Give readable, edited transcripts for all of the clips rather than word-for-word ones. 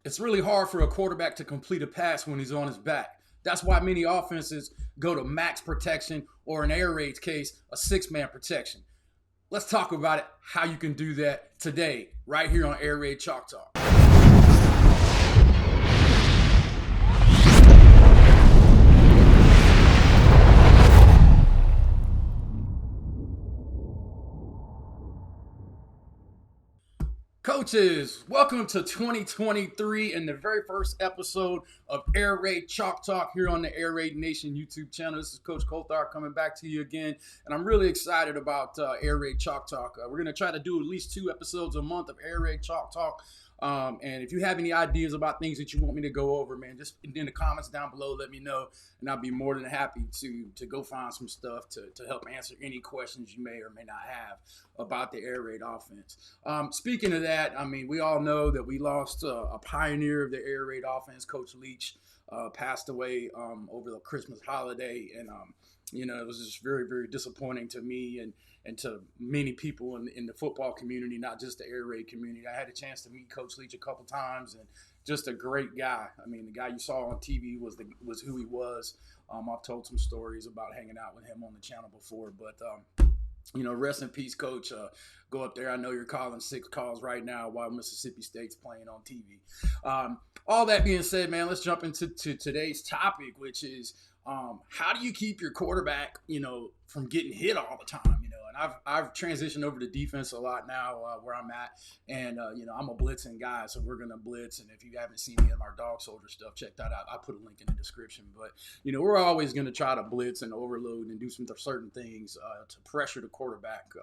It's really hard for a quarterback to complete a pass when he's on his back. That's why many offenses go to max protection or in air raid's case, a six-man protection. Let's talk about it, how you can do that today, right here on Air Raid Chalk Talk. Coaches, welcome to 2023 and the very first episode of Air Raid Chalk Talk here on the Airraidnation YouTube channel. This is Coach Coltharp coming back to you again, and I'm really excited about Air Raid Chalk Talk. We're going to try to do at least 2 episodes a month of Air Raid Chalk Talk. And if you have any ideas about things that you want me to go over, man, just in the comments down below, let me know, and I'll be more than happy to go find some stuff to help answer any questions you may or may not have about the air raid offense. Speaking of that, I mean, we all know that we lost a pioneer of the air raid offense, Coach Leach, passed away over the Christmas holiday, and it was just very, very disappointing to me and to many people in the football community, not just the air raid community. I had a chance to meet Coach Leach a couple times, and just a great guy. I mean, the guy you saw on TV was who he was. I've told some stories about hanging out with him on the channel before, but rest in peace, Coach. Go up there. I know you're calling 6 calls right now while Mississippi State's playing on TV. All that being said, man, let's jump into today's topic, which is how do you keep your quarterback, from getting hit all the time, and I've transitioned over to defense a lot now where I'm at, and I'm a blitzing guy, so we're gonna blitz. And if you haven't seen me in our dog soldier stuff, check that out. I put a link in the description. But we're always gonna try to blitz and overload and do some certain things to pressure the quarterback.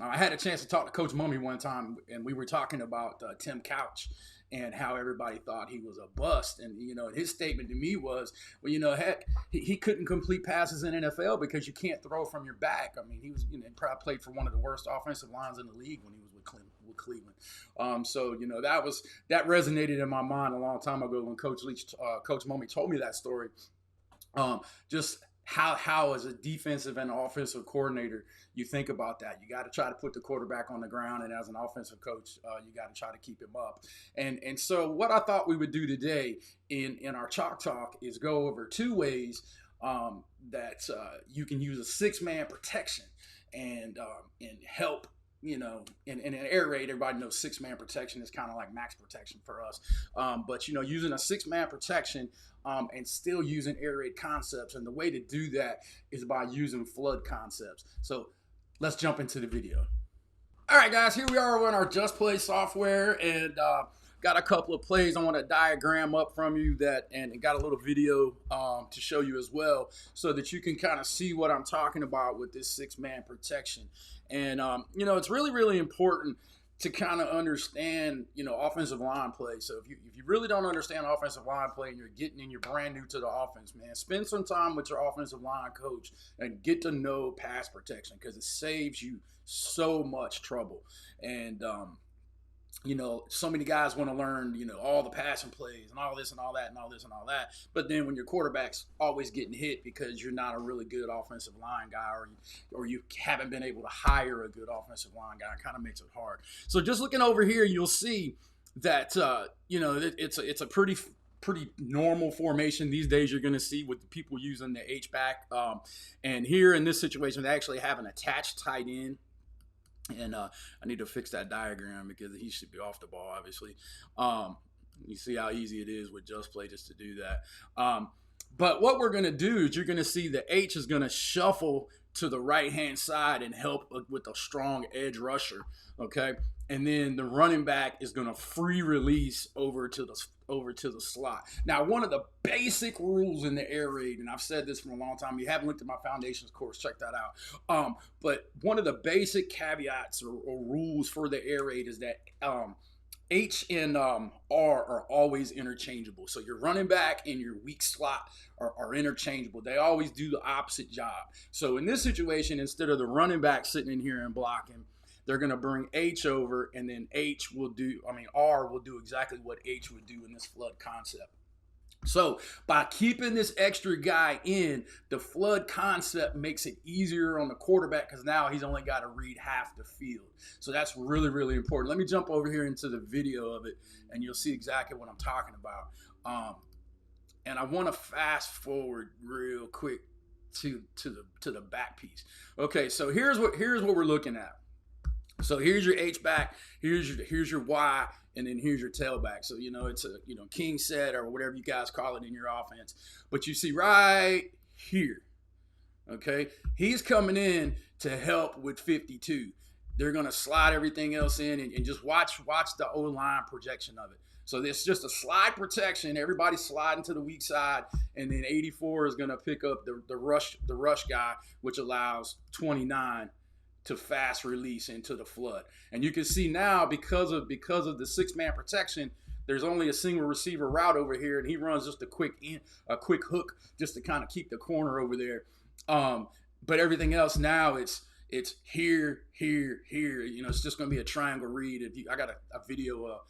I had a chance to talk to Coach Mummy one time, and we were talking about Tim Couch and how everybody thought he was a bust. And, his statement to me was, well, heck, he couldn't complete passes in NFL because you can't throw from your back. I mean, he was, probably played for one of the worst offensive lines in the league when he was with Cleveland. That resonated in my mind a long time ago when Coach Mummy told me that story. Just how as a defensive and offensive coordinator, you think about that. You got to try to put the quarterback on the ground, and as an offensive coach, you got to try to keep him up. And so what I thought we would do today in our Chalk Talk is go over 2 ways that you can use a 6-man protection and help. In an air raid, everybody knows 6-man protection is kind of like max protection for us. But using a 6-man protection and still using air raid concepts, and the way to do that is by using flood concepts. So let's jump into the video. All right, guys, here we are on our Just Play software, and got a couple of plays I want to diagram up from you and got a little video to show you as well, so that you can kind of see what I'm talking about with this 6-man protection. And it's really, really important to kind of understand, offensive line play. So if you really don't understand offensive line play and you're brand new to the offense, man, spend some time with your offensive line coach and get to know pass protection, because it saves you so much trouble. And so many guys want to learn, all the passing plays and all this and all that and all this and all that. But then when your quarterback's always getting hit because you're not a really good offensive line guy, or you haven't been able to hire a good offensive line guy, it kind of makes it hard. So just looking over here, you'll see that, it's a pretty normal formation these days. You're going to see with the people using the H-back. And here in this situation, they actually have an attached tight end. And I need to fix that diagram because he should be off the ball, obviously. You see how easy it is with Just Play just to do that. But what we're going to do is you're going to see the H is going to shuffle to the right-hand side and help with a strong edge rusher, okay? And then the running back is going to free release over to the slot. Now, one of the basic rules in the air raid, and I've said this for a long time, you haven't looked at my foundations course, check that out. But one of the basic caveats or rules for the air raid is that H and R are always interchangeable. So your running back and your weak slot are interchangeable. They always do the opposite job. So in this situation, instead of the running back sitting in here and blocking, they're going to bring H over, and then R will do exactly what H would do in this flood concept. So by keeping this extra guy in, the flood concept makes it easier on the quarterback because now he's only got to read half the field. So that's really, really important. Let me jump over here into the video of it, and you'll see exactly what I'm talking about. And I want to fast forward real quick to the back piece. Okay, so here's what we're looking at. So here's your H back, here's your Y, and then here's your tailback. So it's a king set or whatever you guys call it in your offense. But you see right here, okay, he's coming in to help with 52. They're gonna slide everything else in and just watch the O-line projection of it. So it's just a slide protection. Everybody's sliding to the weak side, and then 84 is gonna pick up the rush guy, which allows 29 to fast release into the flood. And you can see now because of the 6-man protection, there's only a single receiver route over here, and he runs just a quick hook just to kind of keep the corner over there. But everything else now it's here. It's just going to be a triangle read. I got a video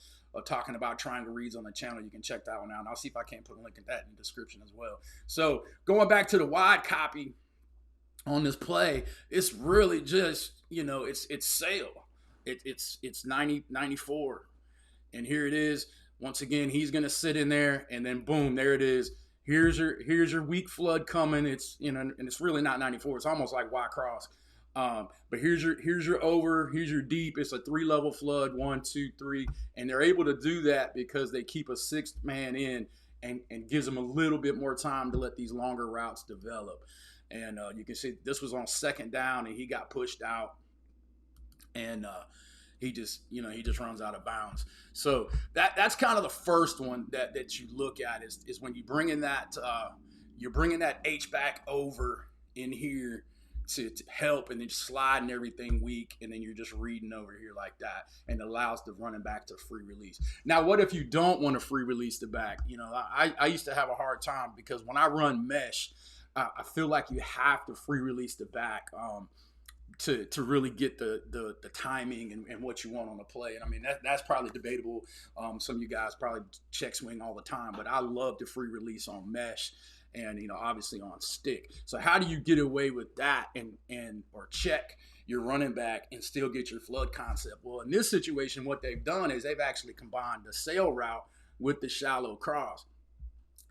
talking about triangle reads on the channel. You can check that one out, and I'll see if I can't put a link in that in the description as well. So going back to the wide copy on this play, it's really just, it's sail. It's 94. And here it is. Once again, he's going to sit in there, and then boom, there it is. Here's your weak flood coming. It's, and it's really not 94. It's almost like Y cross. But here's your over, here's your deep. It's a 3-level flood, 1, 2, 3. And they're able to do that because they keep a 6th man in and gives them a little bit more time to let these longer routes develop. And you can see this was on 2nd down, and he got pushed out, and he just runs out of bounds. So that's kind of the first one that you look at is when you bring in that you're bringing that H back over in here to help, and then sliding everything weak, and then you're just reading over here like that, and allows the running back to free release. Now, what if you don't want to free release the back? I used to have a hard time because when I run mesh, I feel like you have to free release the back to really get the timing and what you want on the play. And I mean, that's probably debatable. Some of you guys probably check swing all the time, but I love to free release on mesh and, obviously on stick. So how do you get away with that or check your running back and still get your flood concept? Well, in this situation, what they've done is they've actually combined the sail route with the shallow cross.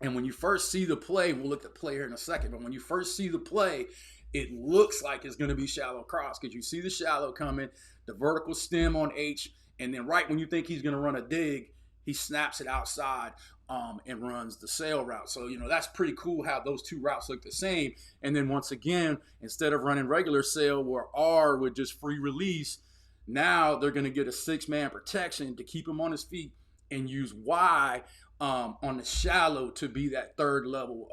And when you first see the play, we'll look at the play here in a second, but when you first see the play, it looks like it's going to be shallow cross because you see the shallow coming, the vertical stem on H, and then right when you think he's going to run a dig, he snaps it outside and runs the sail route. So, that's pretty cool how those two routes look the same. And then once again, instead of running regular sail where R would just free release, now they're going to get a 6-man protection to keep him on his feet and use Y on the shallow to be that third level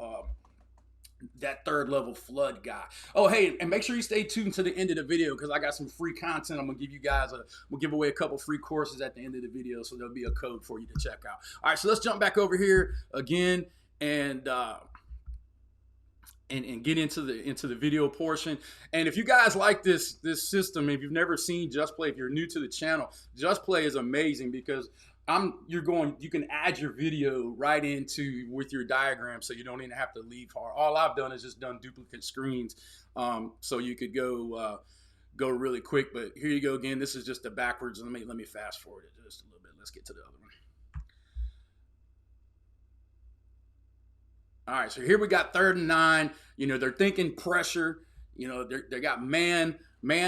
flood guy. Oh, hey, and make sure you stay tuned to the end of the video because I got some free content. I'm gonna give you guys we'll give away a couple free courses at the end of the video, so there'll be a code for you to check out. All right, so let's jump back over here again and get into the video portion. And if you guys like this system, if you've never seen Just Play, if you're new to the channel, Just Play is amazing because you can add your video right into with your diagram, so you don't even have to leave hard. All I've done is just done duplicate screens, so you could go really quick. But here you go again. This is just the backwards. Let me fast forward it just a little bit. Let's get to the other one. All right, so here we got 3rd and 9. They're thinking pressure. They got man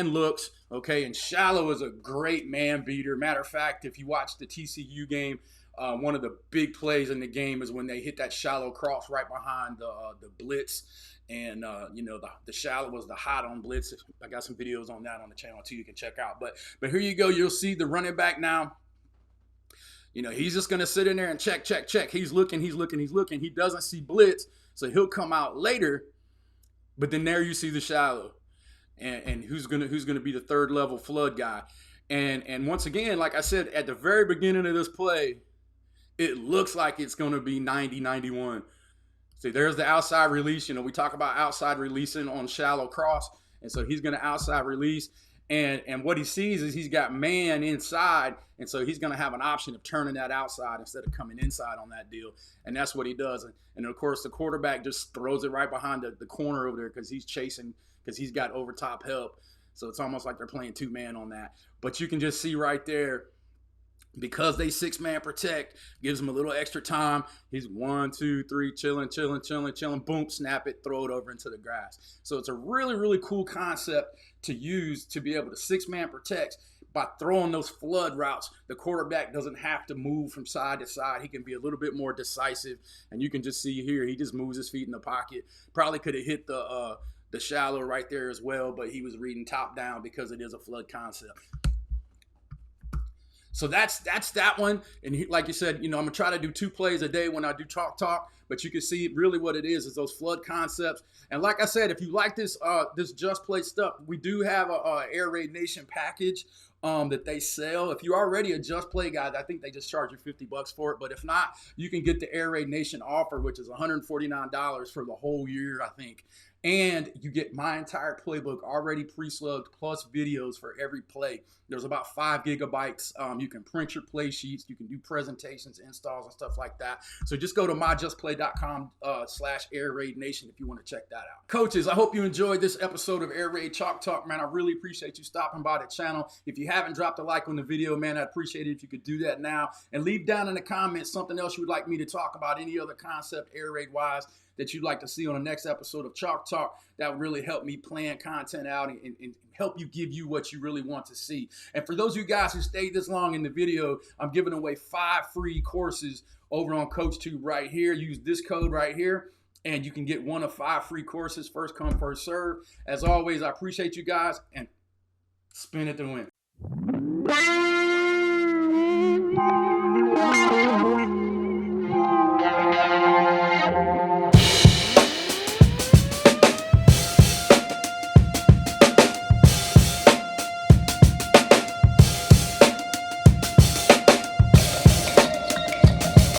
looks, okay, and shallow is a great man beater. Matter of fact, if you watch the TCU game, one of the big plays in the game is when they hit that shallow cross right behind the blitz, and the shallow was the hot on blitz. I got some videos on that on the channel too, you can check out. But here you go. You'll see the running back now. He's just gonna sit in there and check. He's looking. He doesn't see blitz, so he'll come out later. But then there you see the shallow. And who's gonna be the 3rd level flood guy. And once again, like I said at the very beginning of this play, it looks like it's gonna be 90-91. See, there's the outside release. We talk about outside releasing on shallow cross, and so he's gonna outside release, And what he sees is he's got man inside, and so he's going to have an option of turning that outside instead of coming inside on that deal. And that's what he does. And of course, the quarterback just throws it right behind the corner over there because he's chasing, because he's got over top help. So it's almost like they're playing two-man on that. But you can just see right there, because they 6-man protect, gives him a little extra time. He's 1, 2, 3, chilling. Boom, snap it, throw it over into the grass. So it's a really, really cool concept to use to be able to 6-man protect. By throwing those flood routes, the quarterback doesn't have to move from side to side. He can be a little bit more decisive. And you can just see here, he just moves his feet in the pocket. Probably could have hit the shallow right there as well, but he was reading top down because it is a flood concept. So that's that one. And like you said, I'm going to try to do 2 plays a day when I do Chalk Talk. But you can see really what it is those flood concepts. And like I said, if you like this Just Play stuff, we do have a Airraidnation package that they sell. If you're already a Just Play guy, I think they just charge you $50 for it. But if not, you can get the Airraidnation offer, which is $149 for the whole year, I think. And you get my entire playbook already pre-slugged, plus videos for every play. There's about 5 gigabytes. You can print your play sheets. You can do presentations, installs, and stuff like that. So just go to myjustplay.com/Airraidnation if you want to check that out. Coaches, I hope you enjoyed this episode of Air Raid Chalk Talk, man. I really appreciate you stopping by the channel. If you haven't dropped a like on the video, man, I'd appreciate it if you could do that now. And leave down in the comments something else you would like me to talk about, any other concept Air Raid-wise that you'd like to see on the next episode of Chalk Talk. That would really help me plan content out and help you give you what you really want to see. And for those of you guys who stayed this long in the video, I'm giving away 5 free courses over on CoachTube right here. Use this code right here, and you can get one of 5 free courses. First come, first serve. As always, I appreciate you guys, and spin it to win.